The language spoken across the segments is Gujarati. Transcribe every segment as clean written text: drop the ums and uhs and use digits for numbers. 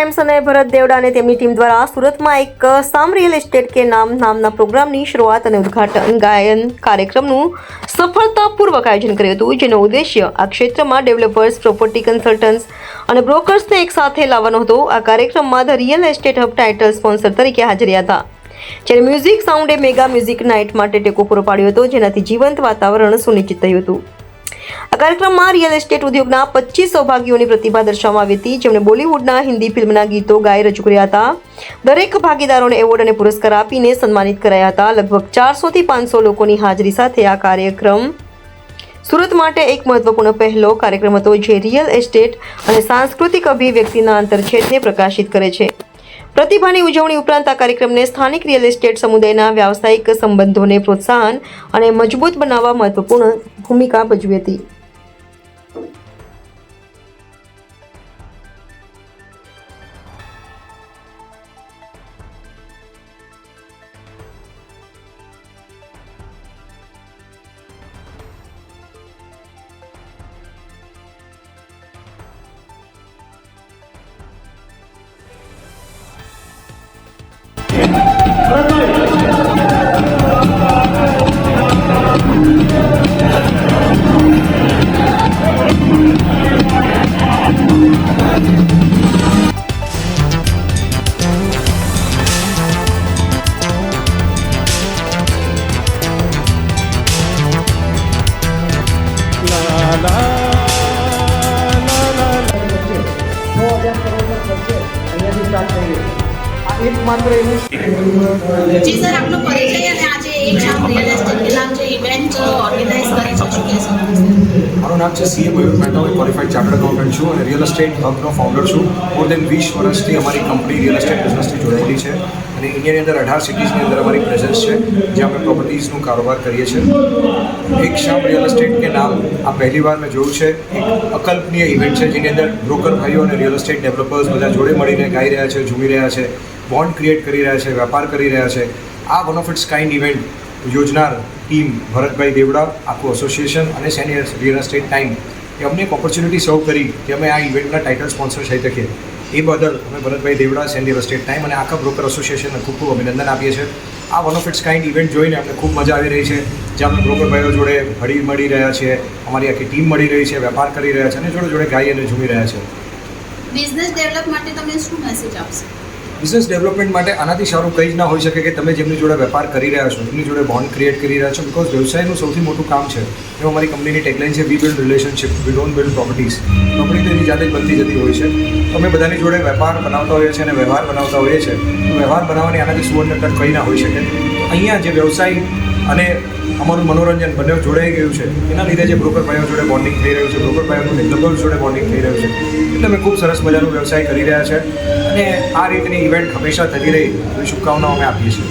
टाइम्स અને ભરત દેવડા અને તેમની ટીમ દ્વારા સુરતમાં એક સામ રિયલ એસ્ટેટ કે નામના પ્રોગ્રામની શરૂઆત અને ઉદ્ઘાટન ગાયન કાર્યક્રમનું સફળતાપૂર્વક આયોજન કર્યું હતું, જેનો ઉદ્દેશ્ય આ ક્ષેત્રમાં ડેવલપર્સ, પ્રોપર્ટી કન્સલ્ટન્ટ્સ અને બ્રોકર્સને એક સાથે લાવવાનો હતો. આ કાર્યક્રમમાં the real estate hub title sponsor તરીકે હાજર રહ્યા હતા, જ્યારે મ્યુઝિક સાઉન્ડે મેગા મ્યુઝિક નાઇટ માટે ટેકો પૂરો પાડ્યો હતો, જેનાથી જીવંત વાતાવરણ સુનિશ્ચિત થયું હતું. આ કાર્યક્રમમાં રિયલ એસ્ટેટ ઉદ્યોગના 25 સૌભાગીઓની પ્રતિભા દર્શાવવામાં આવી હતી, જેમણે બોલિવૂડના હિન્દી ફિલ્મના ગીતો ગાઈ રજૂ કર્યા હતા. દરેક ભાગીદારોને એવોર્ડ અને પુરસ્કાર આપીને સન્માનિત કરાયા હતા. લગભગ 400 થી 500 લોકોની હાજરી સાથે આ કાર્યક્રમ સુરત માટે એક મહત્વપૂર્ણ પહેલો કાર્યક્રમ હતો, જે રિયલ એસ્ટેટ અને સાંસ્કૃતિક અભિવ્યક્તિના આંતરછેદને પ્રકાશિત કરે છે. પ્રતિભાની ઉજવણી ઉપરાંત આ કાર્યક્રમને સ્થાનિક રિયલ એસ્ટેટ સમુદાયના વ્યાવસાયિક સંબંધોને પ્રોત્સાહન અને મજબૂત બનાવવા મહત્વપૂર્ણ ભૂમિકા ભજવી હતી. जी सर, आपનો પરિચય અને આજે એક શામ રિયલ એસ્ટેટ કે નામ જે ઇવેન્ટ ઓર્ગેનાઇઝ કરી છે, શું કહેશો? મારું નામ છે સીએ મયુર મહેતા, હું ક્વોલિફાઈડ ચાર્ટર્ડ એકાઉન્ટન્ટ છું અને રિયલ એસ્ટેટ હબનો ફાઉન્ડર છું. મોર દેન 20 વર્ષથી અમારી કંપની રિયલ એસ્ટેટ બિઝનેસથી જોડાયેલી છે અને ઇન્ડિયાની અંદર 18 સિટીઝની અંદર અમારી પ્રેઝન્સ છે, જ્યાં અમે પ્રોપર્ટીઝનું કારોબાર કરીએ છીએ. એક શામ રિયલ એસ્ટેટ કે નામ આ પહેલી વાર મેં જોયું છે. એક અકલ્પનીય ઇવેન્ટ છે, જેની અંદર બ્રોકર ભાઈઓ અને રિયલ એસ્ટેટ ડેવલપર્સ બધા જોડે મળીને ગાઈ રહ્યા છે, ઝૂમી રહ્યા છે, બોન્ડ ક્રિએટ કરી રહ્યા છે, વેપાર કરી રહ્યા છે. આ one of its kind event યોજનાર ટીમ ભરતભાઈ દેવડા, આખું એસોસિએશન અને સેનિયર રિયલ એસ્ટેટ ટાઈમ એ અમને એક ઓપોર્ચ્યુનિટી સર્વ કરી કે અમે આ ઇવેન્ટના ટાઇટલ સ્પોન્સર થઈ શકીએ. એ બદલ અમે ભરતભાઈ દેવડા, સેનિયર એસ્ટેટ ટાઈમ અને આખા બ્રોકર એસોસિએશનને ખૂબ ખૂબ અભિનંદન આપીએ છીએ. આ one of its kind event જોઈને અમને ખૂબ મજા આવી રહી છે, જ્યાં અમે બ્રોકર ભાઈઓ જોડે હળી મળી રહ્યા છીએ, અમારી આખી ટીમ મળી રહી છે, વેપાર કરી રહ્યા છે અને જોડે જોડે ગાઈ અને ઝૂમી રહ્યા છે. બિઝનેસ ડેવલપ માટે તમે શું મેસેજ આપશો? બિઝનેસ ડેવલપમેન્ટ માટે આનાથી સારું કંઈ જ ના હોઈ શકે કે તમે જેમની જોડે વેપાર કરી રહ્યા છો, એમની જોડે બોન્ડ ક્રિએટ કરી રહ્યા છો. બિકોઝ વ્યવસાયનું સૌથી મોટું કામ છે, એમાં અમારી કંપનીની ટેગલાઇન છે, we build relationship, we don't build properties. Property તો એની જાતે જ બનતી જતી હોય છે. તો અમે બધાની જોડે વેપાર બનાવતા હોઈએ છીએ અને વ્યવહાર બનાવતા હોઈએ છીએ. તો વ્યવહાર બનાવવાની આનાથી સુવર્ણ તક કંઈ ના હોઈ શકે. અહીંયા જે વ્યવસાય અને અમારું મનોરંજન બંને જોડાઈ ગયું છે, એના લીધે જે બ્રોકર ભાઈઓ જોડે બોન્ડિંગ થઈ રહ્યું છે, બ્રોકર ભાઈઓનું ડેવલપર્સ જોડે બોન્ડિંગ થઈ રહ્યું છે, એટલે અમે ખૂબ સરસ મજાનો વ્યવસાય કરી રહ્યા છે અને આ રીતની ઇવેન્ટ હંમેશા થતી રહે એવી શુભકામનાઓ અમે આપીએ છીએ.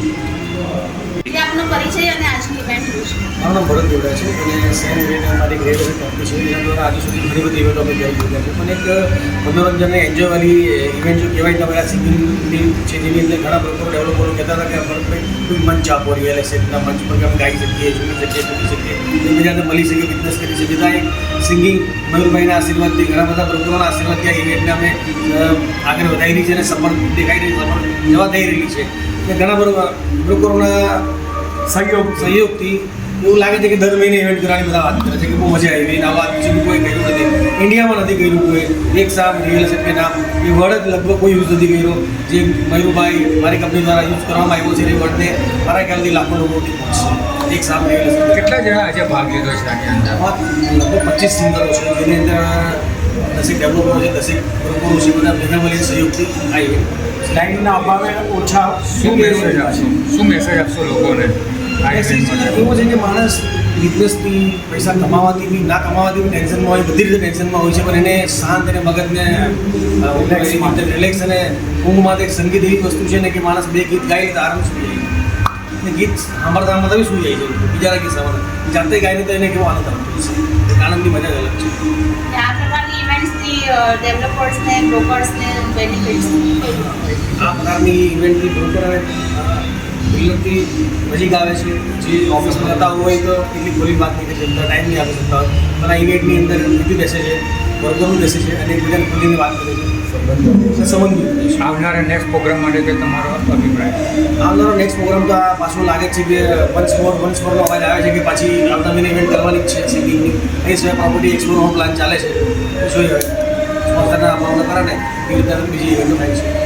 આપનો પરિચય અને આજની ઇવેન્ટ વિશે. મારું નામ ભરત દેવડા છે અને સેમ ઇવેન્ટ અમારી ગ્રેટ કંપની છે. એના દ્વારા આજે સુધી ઘણી બધી ઇવેન્ટો અમે જોઈ ચૂક્યા છે, પણ એક મનોરંજન અને એન્જોયવાળી ઇવેન્ટ જો કહેવાય તો આ સિંગિંગની છે, જેની અંદર ઘણા બ્રોકરો ડેવલપરો કહેતા હતા કે ભરતભાઈ કોઈ મંચ આપો રિયલ એસ્ટેટના મંચ પર અમે ગાઈ શકીએ, ઝૂમી શકીએ, ટૂકી શકીએ, એકબીજાને મળી શકીએ, બિઝનેસ કરી શકીએ. ત્યાં એક સિંગિંગ મયુરભાઈના આશીર્વાદથી, ઘણા બધા બ્રોકરોના આશીર્વાદથી આ ઇવેન્ટને અમે આગળ વધારી રહી છે અને સફળ દેખાઈ રહી છે, સફળ જવા થઈ રહેલી છે. અને ઘણા બધા બ્રોકરોના સહયોગથી એવું લાગે છે કે દર મહિને ઇવેન્ટ કરવાની બધા વાત કરે છે કે બહુ મજા આવી. આ વાત બીજું કોઈ કર્યું નથી, ઇન્ડિયામાં નથી કર્યું કોઈ. એક સામ રિયલ એસ્ટેટ કે નામ એ વર્ડ જ લગભગ કોઈ યુઝ નથી કર્યો, જે મયુરભાઈ મારી કંપની દ્વારા યુઝ કરવામાં આવ્યો છે. એ વર્ડને મારા ખ્યાલથી લાખો લોકોથી પહોંચશે. એક સામ રિયલ એસ્ટેટ. કેટલા જણા આજે ભાગ લીધો છે આની અંદર? લગભગ 25 સિંગરો છે, જેની અંદર 10 ડેવલપરો છે, 10 બ્રોકરો છે, બધા ભેગા મળીને સહયોગથી આ ઇવેન્ટ. લાઇનના અભાવે ઓછા શું મેસેજ આપશો લોકોને? એવું છે કે માણસ બિઝનેસથી પૈસા કમાવાથી બી ના કમાવાથી બી ટેન્શનમાં હોય, બધી રીતે ટેન્શનમાં હોય છે, પણ એને શાંત અને મગજને રિલેક્સ અને ઊંઘ માટે એક સંગીત એવી વસ્તુ છે ને કે માણસ 2 ગીત ગાય તો આરામ સુઈ જાય. અને ગીત સાંભળતા સાંભળતા બી સુઈ જાય છે, બીજાના ગીત સાંભળતા જાતે ગાઈને તો એને કેવો આનંદ આવતો છે. આનંદની મજા જ અલગ છે. આ પ્રકારની ઇવેન્ટ્સથી ડેવલપર્સને, બ્રોકર્સને બેનિફિટ્સ. આ પ્રકારની ઇવેન્ટથી બ્રોકર અને બિલ્ડરથી નજીક આવે છે. જે ઓફિસમાં જતા હોય તો એટલી ખોલી વાત નહીં કરી શકતા, ટાઈમ નહીં આપી શકતા હોય, પણ આ ઇવેન્ટની અંદર નીકળી બેસે છે વર્કરનું બેસે છે અને એકબીજાને ખુલીને વાત કરે છે સંબંધ. આવનારા નેક્સ્ટ પ્રોગ્રામ માટે કે તમારો અભિપ્રાય? આવનારો નેક્સ્ટ પ્રોગ્રામ તો આ પાછું લાગે છે કે વન્સ મોરનો અવાજ આવે છે કે પાછી આવતા મહિને ઇવેન્ટ કરવાની જ છે સિંગિંગની. એ સિવાય પ્રોપર્ટી એક્સપ્લોરનો પ્લાન ચાલે છે. જોઈએ હવે સ્પોન્સરના અભાવના કારણે એ રીતે બીજી ઇવેન્ટો થાય છે.